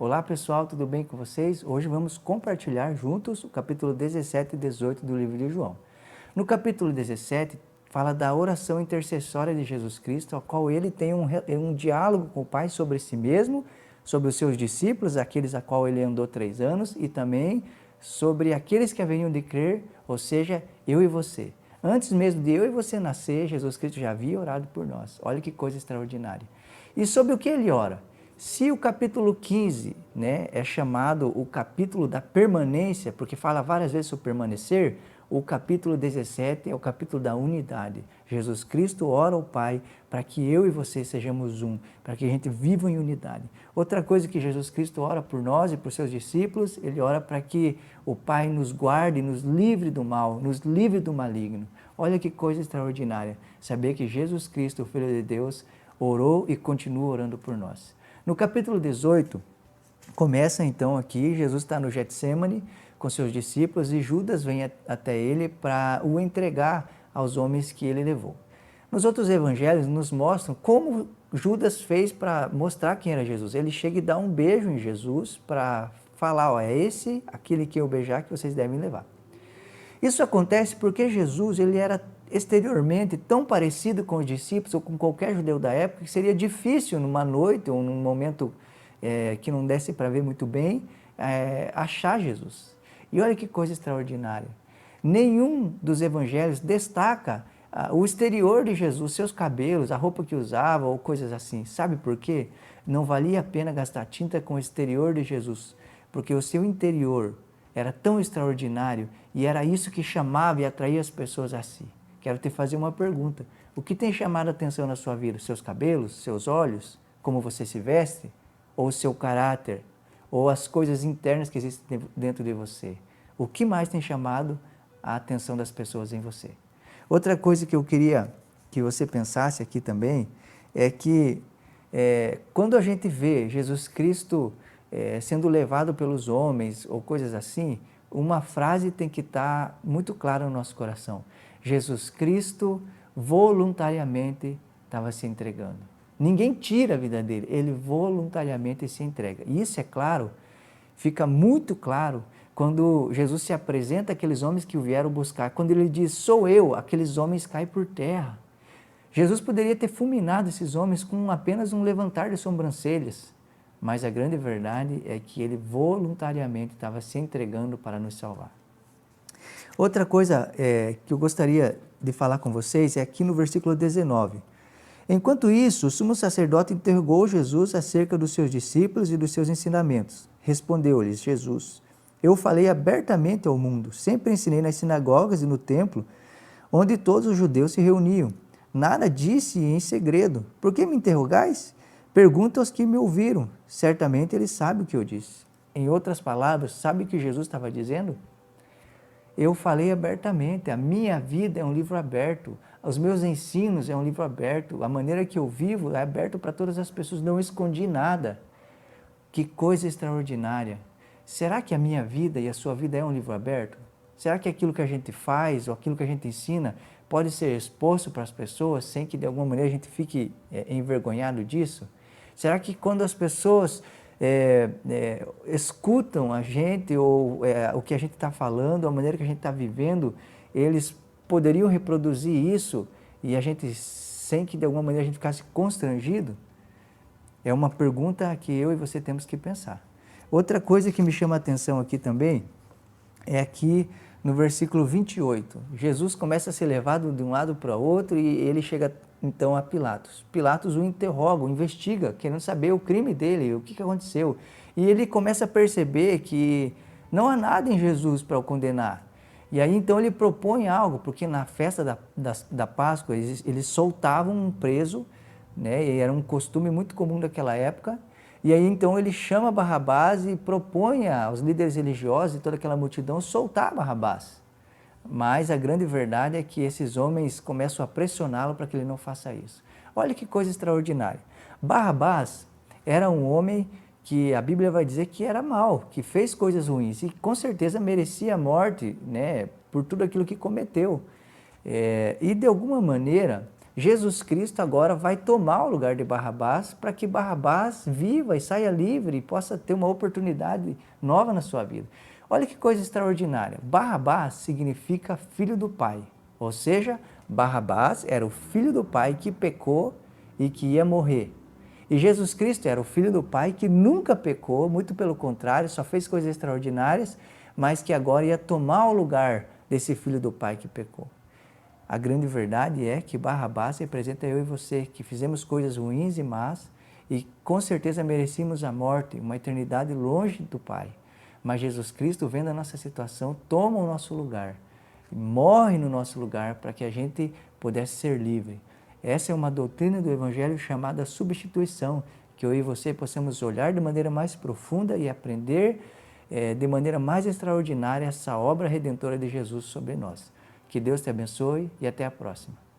Olá pessoal, tudo bem com vocês? Hoje vamos compartilhar juntos o capítulo 17 e 18 do livro de João. No capítulo 17 fala da oração intercessória de Jesus Cristo, a qual ele tem um diálogo com o Pai sobre si mesmo, sobre os seus discípulos, aqueles a qual ele andou 3 anos, e também sobre aqueles que haveriam de crer, ou seja, eu e você. Antes mesmo de eu e você nascer, Jesus Cristo já havia orado por nós. Olha que coisa extraordinária. E sobre o que ele ora? Se o capítulo 15 é chamado o capítulo da permanência, porque fala várias vezes sobre permanecer, o capítulo 17 é o capítulo da unidade. Jesus Cristo ora ao Pai para que eu e você sejamos um, para que a gente viva em unidade. Outra coisa que Jesus Cristo ora por nós e por seus discípulos, ele ora para que o Pai nos guarde, nos livre do mal, nos livre do maligno. Olha que coisa extraordinária, saber que Jesus Cristo, o Filho de Deus, orou e continua orando por nós. No capítulo 18, começa então aqui, Jesus está no Getsemane com seus discípulos e Judas vem até ele para o entregar aos homens que ele levou. Nos outros evangelhos nos mostram como Judas fez para mostrar quem era Jesus. Ele chega e dá um beijo em Jesus para falar, ó, é esse, aquele que eu beijar que vocês devem levar. Isso acontece porque Jesus ele era exteriormente tão parecido com os discípulos ou com qualquer judeu da época que seria difícil numa noite ou num momento que não desse para ver muito bem, achar Jesus. E olha que coisa extraordinária. Nenhum dos evangelhos destaca o exterior de Jesus, seus cabelos, a roupa que usava ou coisas assim. Sabe por quê? Não valia a pena gastar tinta com o exterior de Jesus, porque o seu interior era tão extraordinário e era isso que chamava e atraía as pessoas a si. Quero te fazer uma pergunta. O que tem chamado a atenção na sua vida? Seus cabelos, seus olhos, como você se veste? Ou o seu caráter? Ou as coisas internas que existem dentro de você? O que mais tem chamado a atenção das pessoas em você? Outra coisa que eu queria que você pensasse aqui também é que quando a gente vê Jesus Cristo sendo levado pelos homens ou coisas assim, uma frase tem que estar muito clara no nosso coração. Jesus Cristo voluntariamente estava se entregando. Ninguém tira a vida dele, ele voluntariamente se entrega. E isso, é claro, fica muito claro quando Jesus se apresenta àqueles homens que o vieram buscar. Quando ele diz, sou eu, aqueles homens caem por terra. Jesus poderia ter fulminado esses homens com apenas um levantar de sobrancelhas, mas a grande verdade é que ele voluntariamente estava se entregando para nos salvar. Outra coisa que eu gostaria de falar com vocês é aqui no versículo 19. Enquanto isso, o sumo sacerdote interrogou Jesus acerca dos seus discípulos e dos seus ensinamentos. Respondeu-lhes Jesus, eu falei abertamente ao mundo, sempre ensinei nas sinagogas e no templo, onde todos os judeus se reuniam. Nada disse em segredo. Por que me interrogais? Pergunta aos que me ouviram. Certamente eles sabem o que eu disse. Em outras palavras, sabe o que Jesus estava dizendo? Eu falei abertamente, a minha vida é um livro aberto, os meus ensinos é um livro aberto, a maneira que eu vivo é aberto para todas as pessoas, não escondi nada. Que coisa extraordinária! Será que a minha vida e a sua vida é um livro aberto? Será que aquilo que a gente faz ou aquilo que a gente ensina pode ser exposto para as pessoas sem que de alguma maneira a gente fique envergonhado disso? Será que quando as pessoas escutam a gente ou o que a gente está falando, a maneira que a gente está vivendo, eles poderiam reproduzir isso e a gente, sem que de alguma maneira a gente ficasse constrangido? É uma pergunta que eu e você temos que pensar. Outra coisa que me chama a atenção aqui também é aqui no versículo 28. Jesus começa a ser levado de um lado para o outro e ele chega então a Pilatos. Pilatos o interroga, o investiga, querendo saber o crime dele, o que aconteceu. E ele começa a perceber que não há nada em Jesus para o condenar. E aí então ele propõe algo, porque na festa da Páscoa eles soltavam um preso, e era um costume muito comum daquela época. E aí então ele chama Barrabás e propõe aos líderes religiosos e toda aquela multidão soltar Barrabás. Mas a grande verdade é que esses homens começam a pressioná-lo para que ele não faça isso. Olha que coisa extraordinária. Barrabás era um homem que a Bíblia vai dizer que era mau, que fez coisas ruins e com certeza merecia a morte, por tudo aquilo que cometeu. E de alguma maneira, Jesus Cristo agora vai tomar o lugar de Barrabás para que Barrabás viva e saia livre e possa ter uma oportunidade nova na sua vida. Olha que coisa extraordinária. Barrabás significa filho do Pai, ou seja, Barrabás era o filho do Pai que pecou e que ia morrer. E Jesus Cristo era o filho do Pai que nunca pecou, muito pelo contrário, só fez coisas extraordinárias, mas que agora ia tomar o lugar desse filho do Pai que pecou. A grande verdade é que Barrabás representa eu e você, que fizemos coisas ruins e más e com certeza merecíamos a morte, uma eternidade longe do Pai. Mas Jesus Cristo, vendo a nossa situação, toma o nosso lugar, morre no nosso lugar para que a gente pudesse ser livre. Essa é uma doutrina do Evangelho chamada substituição, que eu e você possamos olhar de maneira mais profunda e aprender de maneira mais extraordinária essa obra redentora de Jesus sobre nós. Que Deus te abençoe e até a próxima.